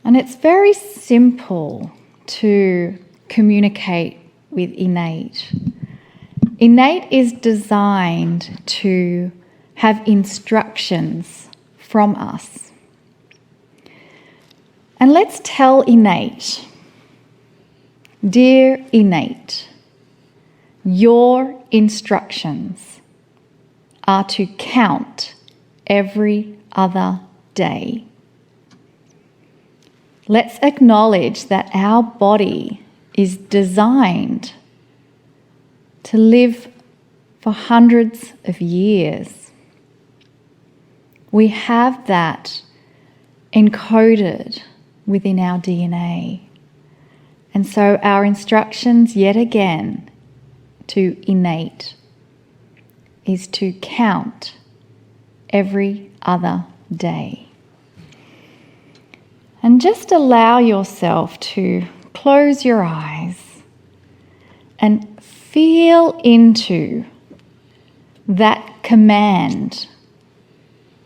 And it's very simple to communicate with innate. Innate is designed to have instructions from us. And let's tell innate, dear innate, your instructions are to count every other day. Let's acknowledge that our body is designed to live for hundreds of years. We have that encoded within our DNA. And so our instructions, yet again, to innate is to count every other day. And just allow yourself to close your eyes and feel into that command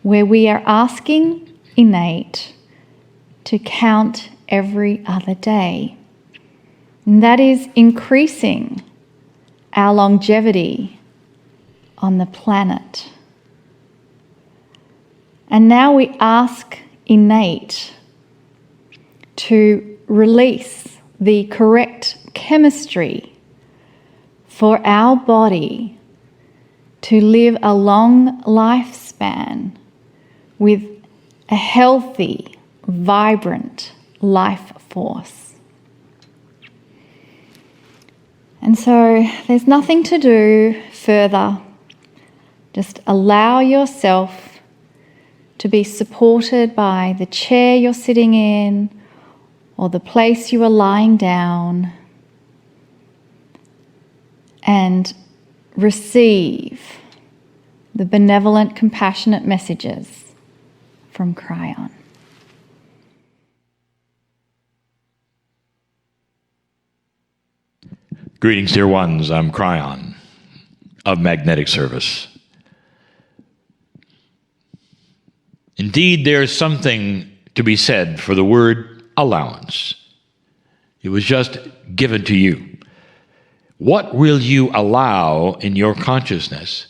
where we are asking innate to count every other day. And that is increasing our longevity on the planet. And now we ask innate to release the correct chemistry for our body to live a long lifespan with a healthy, vibrant life force. And so there's nothing to do further. Just allow yourself to be supported by the chair you're sitting in or the place you are lying down, and receive the benevolent, compassionate messages from Kryon. Greetings, dear ones. I'm Kryon of Magnetic Service. Indeed, there's something to be said for the word allowance. It was just given to you. What will you allow in your consciousness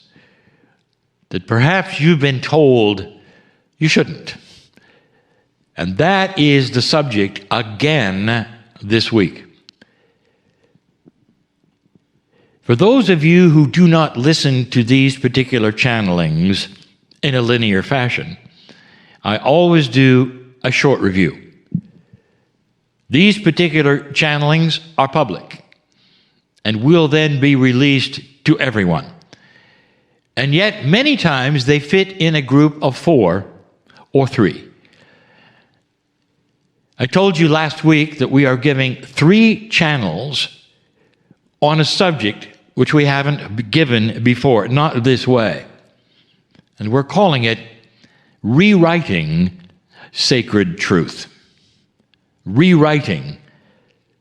that perhaps you've been told you shouldn't? And that is the subject again this week. For those of you who do not listen to these particular channelings in a linear fashion, I always do a short review. These particular channelings are public and will then be released to everyone. And yet, many times they fit in a group of 4 or 3. I told you last week that we are giving 3 channels on a subject which we haven't given before, not this way. And we're calling it Rewriting Sacred Truth. Rewriting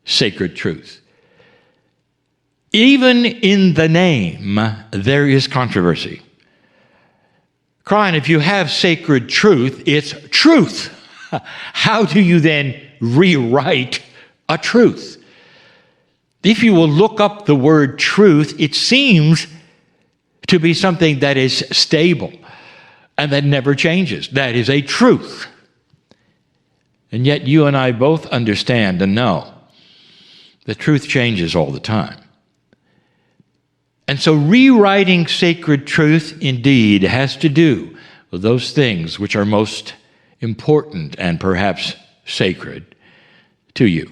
Sacred Truth. Even in the name, there is controversy. Kryon, if you have sacred truth, it's truth. How do you then rewrite a truth? If you will look up the word truth, it seems to be something that is stable and that never changes. That is a truth. And yet you and I both understand and know that truth changes all the time. And so rewriting sacred truth indeed has to do with those things which are most important and perhaps sacred to you.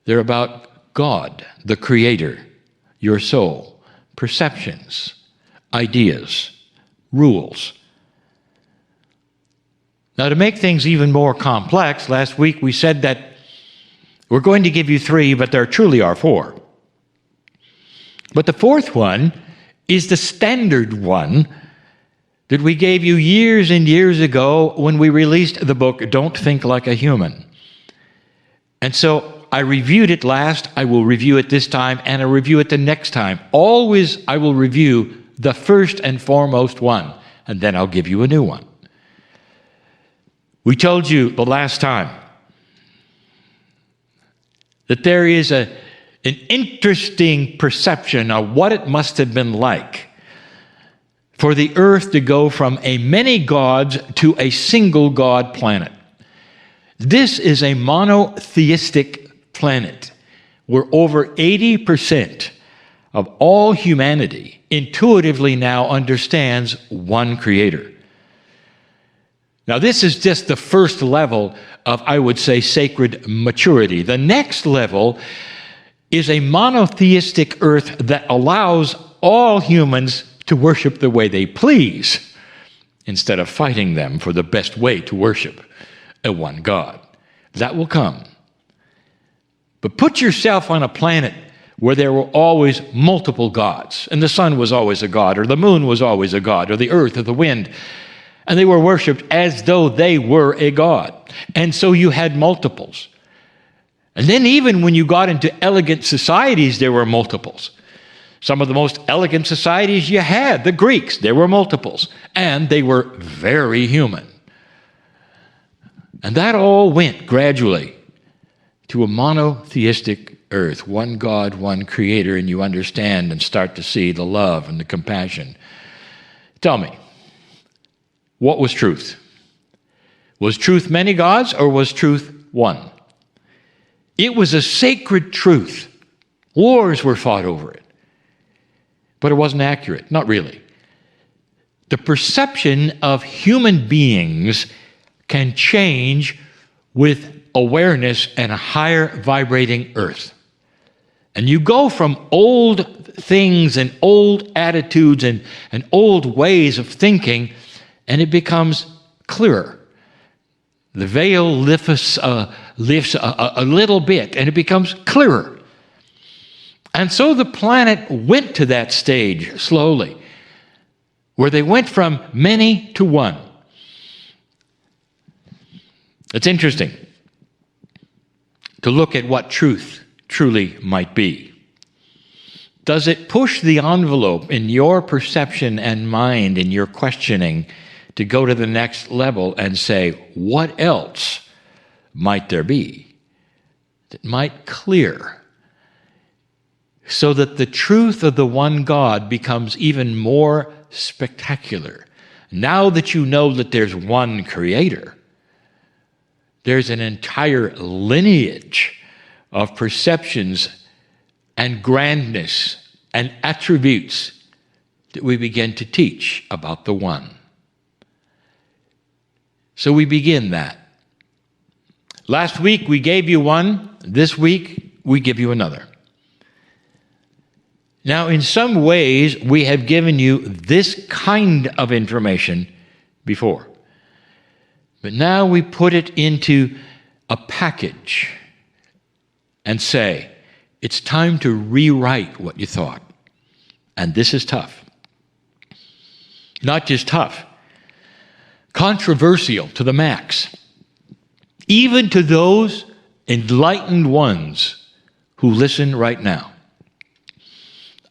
They're about God, the Creator, your soul, perceptions, ideas, rules. Now, to make things even more complex, last week we said that we're going to give you 3, but there truly are 4. But the 4th one is the standard one that we gave you years and years ago when we released the book, Don't Think Like a Human. And so I reviewed it last, I will review it this time, and I'll review it the next time. Always I will review the first and foremost one, and then I'll give you a new one. We told you the last time that there is an interesting perception of what it must have been like for the earth to go from a many gods to a single God planet. This is a monotheistic planet where over 80% of all humanity intuitively now understands one creator. Now, this is just the first level of, I would say, sacred maturity. The next level is a monotheistic earth that allows all humans to worship the way they please, instead of fighting them for the best way to worship a one God. That will come. But put yourself on a planet where there were always multiple gods, and the sun was always a god, or the moon was always a god, or the earth or the wind, and they were worshipped as though they were a god. And so you had multiples. And then even when you got into elegant societies, there were multiples. Some of the most elegant societies you had, the Greeks, there were multiples, and they were very human. And that all went gradually to a monotheistic earth, one God, one creator, and you understand and start to see the love and the compassion. Tell me, what was truth? Was truth many gods, or was truth one? It was a sacred truth. Wars were fought over it. But it wasn't accurate, not really. The perception of human beings can change with awareness and a higher vibrating earth. And you go from old things and old attitudes and old ways of thinking, and it becomes clearer. The veil lifts a little bit, and it becomes clearer. And so the planet went to that stage slowly, where they went from many to one. It's interesting to look at what truth truly might be. Does it push the envelope in your perception and mind, in your questioning, to go to the next level and say, what else might there be that might clear, so that the truth of the one God becomes even more spectacular? Now that you know that there's one creator, there's an entire lineage of perceptions and grandness and attributes that we begin to teach about the one. So we begin that. Last week we gave you one. This week we give you another. Now, in some ways, we have given you this kind of information before. But now we put it into a package and say, it's time to rewrite what you thought. And this is tough. Not just tough, controversial to the max. Even to those enlightened ones who listen right now.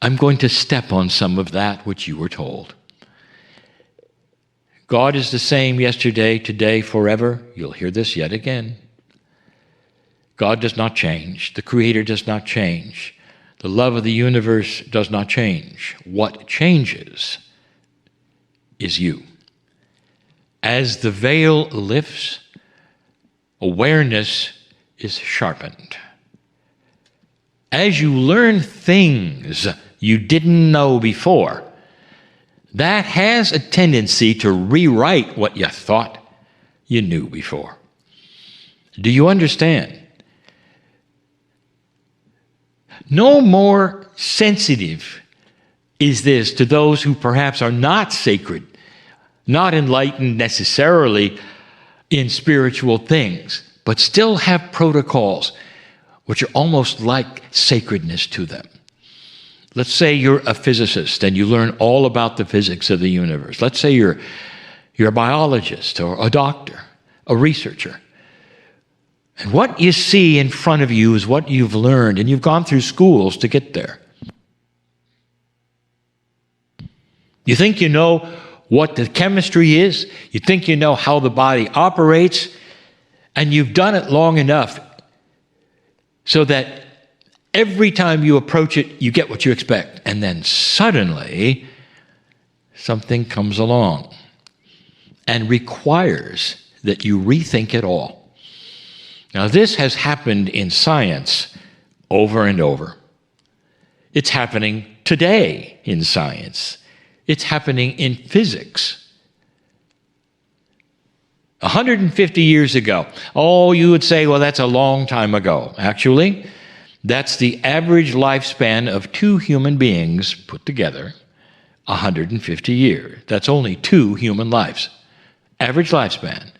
I'm going to step on some of that which you were told. God is the same yesterday, today, forever. You'll hear this yet again. God does not change. The Creator does not change. The love of the universe does not change. What changes is you. As the veil lifts, awareness is sharpened. As you learn things you didn't know before, that has a tendency to rewrite what you thought you knew before. Do you understand? No more sensitive is this to those who perhaps are not sacred, not enlightened necessarily in spiritual things, but still have protocols which are almost like sacredness to them. Let's say you're a physicist and you learn all about the physics of the universe. Let's say you're a biologist or a doctor, a researcher. And what you see in front of you is what you've learned, and you've gone through schools to get there. You think you know what the chemistry is, you think you know how the body operates, and you've done it long enough. so that every time you approach it, you get what you expect. And then suddenly, something comes along and requires that you rethink it all. Now, this has happened in science over and over. It's happening today in science. It's happening in physics. 150 years ago, you would say, well, that's a long time ago. Actually, that's the average lifespan of two human beings put together, 150 years. That's only 2 human lives. Average lifespan.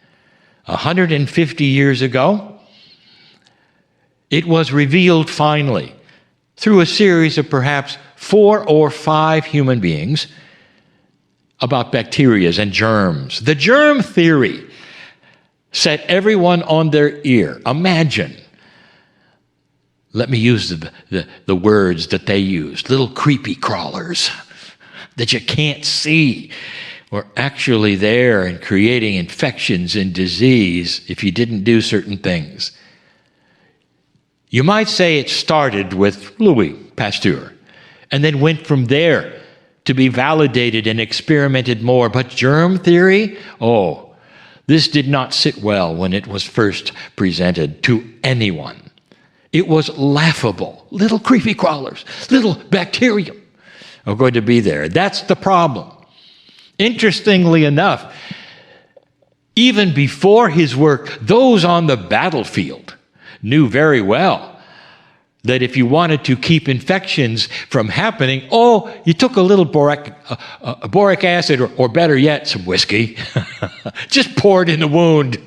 150 years ago, it was revealed finally through a series of perhaps 4 or 5 human beings about bacteria and germs. The germ theory set everyone on their ear. Imagine, let me use the words that they used, little creepy crawlers that you can't see were actually there and creating infections and disease if you didn't do certain things. You might say it started with Louis Pasteur and then went from there to be validated and experimented more. But germ theory, this did not sit well when it was first presented to anyone. It was laughable. Little creepy crawlers, little bacterium are going to be there. That's the problem. Interestingly enough, even before his work, those on the battlefield knew very well that if you wanted to keep infections from happening, you took a little boric acid, or better yet, some whiskey, just pour it in the wound,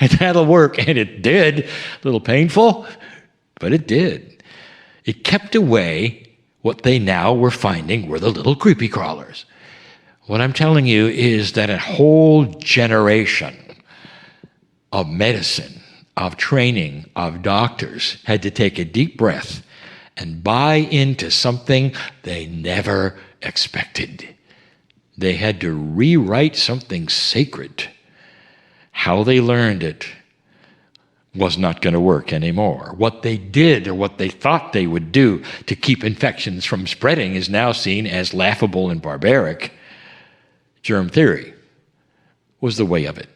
and that'll work. And it did. A little painful, but it did. It kept away what they now were finding were the little creepy crawlers. What I'm telling you is that a whole generation of medicine, of training, of doctors had to take a deep breath and buy into something they never expected. They had to rewrite something sacred. How they learned it was not going to work anymore. What they did or what they thought they would do to keep infections from spreading is now seen as laughable and barbaric. Germ theory was the way of it.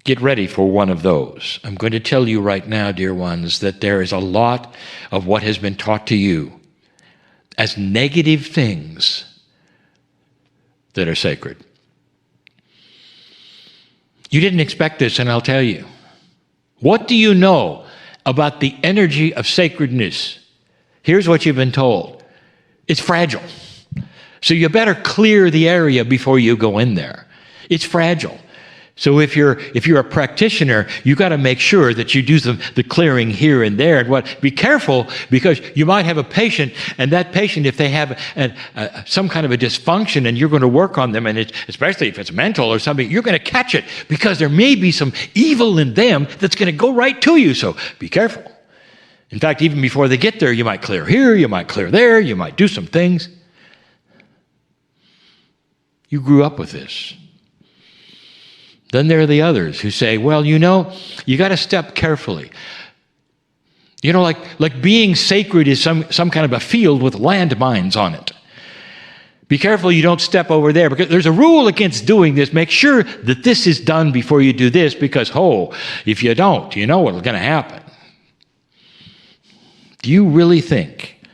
Get ready for one of those. I'm going to tell you right now, dear ones, that there is a lot of what has been taught to you as negative things that are sacred. You didn't expect this, and I'll tell you. What do you know about the energy of sacredness? Here's what you've been told. It's fragile. So you better clear the area before you go in there. It's fragile. So if you're a practitioner, you got to make sure that you do the clearing here and there. And be careful, because you might have a patient, and that patient, if they have some kind of a dysfunction, and you're going to work on them, and especially if it's mental or something, you're going to catch it, because there may be some evil in them that's going to go right to you. So be careful. In fact, even before they get there, you might clear here, you might clear there, you might do some things. You grew up with this. Then there are the others who say, well, you got to step carefully. Like being sacred is some kind of a field with landmines on it. Be careful you don't step over there, because there's a rule against doing this. Make sure that this is done before you do this, because, if you don't, you know what's going to happen. Do you really think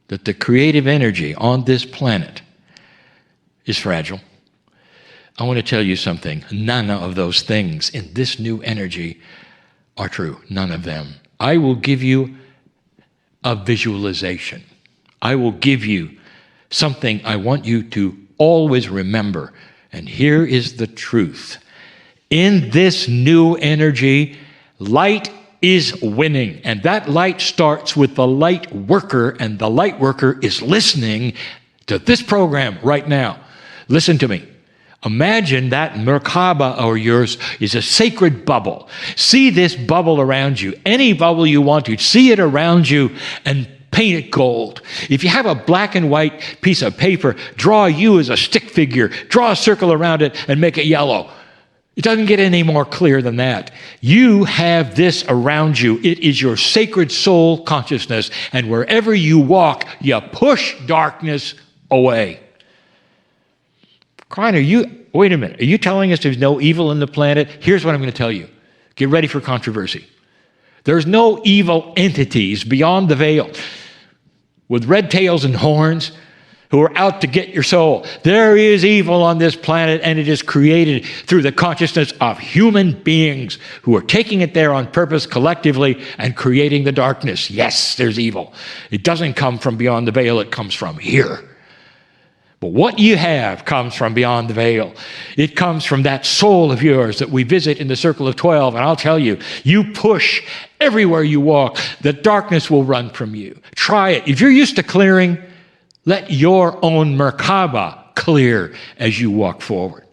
that the creative energy on this planet is fragile? I want to tell you something. None of those things in this new energy are true. None of them. I will give you a visualization. I will give you something I want you to always remember. And here is the truth. In this new energy, light is winning. And that light starts with the light worker, and the light worker is listening to this program right now. Listen to me. Imagine that Merkaba or yours is a sacred bubble. See this bubble around you. Any bubble you want to. See it around you and paint it gold. If you have a black and white piece of paper, draw you as a stick figure. Draw a circle around it and make it yellow. It doesn't get any more clear than that. You have this around you. It is your sacred soul consciousness. And wherever you walk, you push darkness away. Kryon, wait a minute. Are you telling us there's no evil in the planet? Here's what I'm going to tell you. Get ready for controversy. There's no evil entities beyond the veil with red tails and horns who are out to get your soul. There is evil on this planet, and it is created through the consciousness of human beings who are taking it there on purpose collectively and creating the darkness. Yes, there's evil. It doesn't come from beyond the veil. It comes from here. But what you have comes from beyond the veil. It comes from that soul of yours that we visit in the Circle of 12. And I'll tell you, you push everywhere you walk, the darkness will run from you. Try it. If you're used to clearing, let your own Merkaba clear as you walk forward.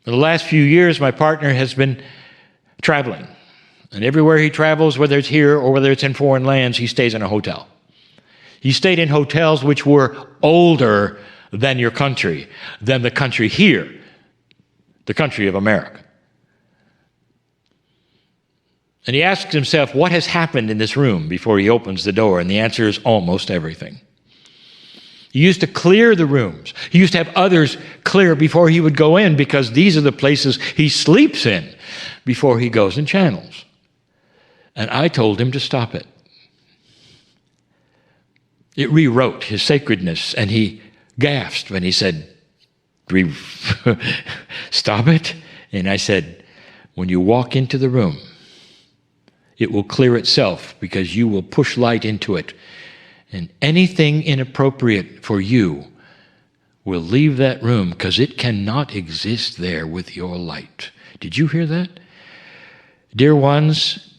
For the last few years, my partner has been traveling. And everywhere he travels, whether it's here or whether it's in foreign lands, he stays in a hotel. He stayed in hotels which were older than your country, than the country here, the country of America. And he asks himself, what has happened in this room before he opens the door? And the answer is almost everything. He used to clear the rooms. He used to have others clear before he would go in, because these are the places he sleeps in before he goes and channels. And I told him to stop it. It rewrote his sacredness, and he gasped when he said, stop it? And I said, when you walk into the room, it will clear itself because you will push light into it. And anything inappropriate for you will leave that room because it cannot exist there with your light. Did you hear that? Dear ones,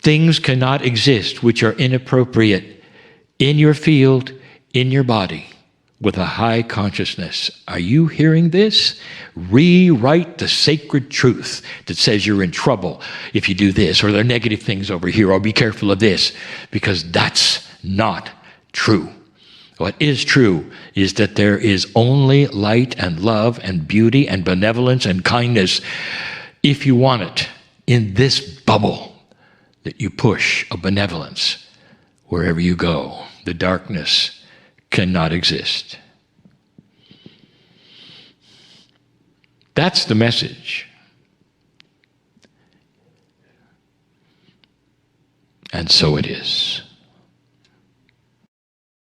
things cannot exist which are inappropriate in your field, in your body, with a high consciousness. Are you hearing this? Rewrite the sacred truth that says you're in trouble if you do this, or there are negative things over here, or be careful of this, because that's not true. What is true is that there is only light and love and beauty and benevolence and kindness, if you want it, in this bubble that you push of benevolence. Wherever you go, the darkness cannot exist. That's the message. And so it is.